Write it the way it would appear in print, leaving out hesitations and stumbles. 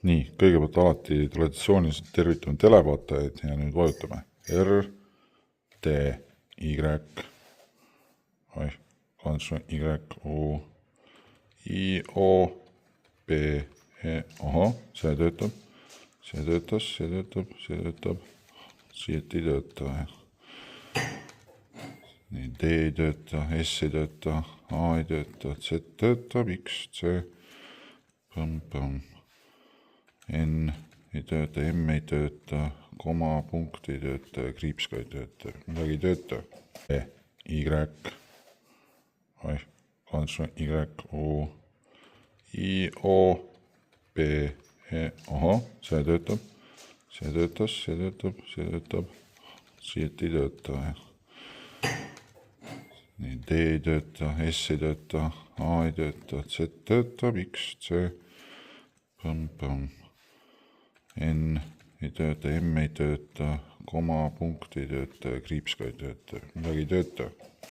Nii, kõigepealt alati traditsiooniliselt tervitame televaatajaid ja nüüd vajutame R, T, Y, Y, U, I, O, P, E, see töötab, see töötas, see töötab, see töötab, siit ei tööta. Nii, D ei tööta, S ei tööta, A ei tööta, Z töötab, X, C, N ei tööta, M ei tööta, koma, punkt ei tööta, kriips ka ei tööta, midagi ei tööta. Y, Y, U, I, O, P, E, see töötab, see töötas, see töötab, see töötab, siit ei tööta. Nii, D ei tööta, S ei tööta, A ei tööta, Z töötab, X, C, N ei tööta, M ei tööta, koma, punkt ei tööta, kriips ka ei tööta, midagi ei tööta.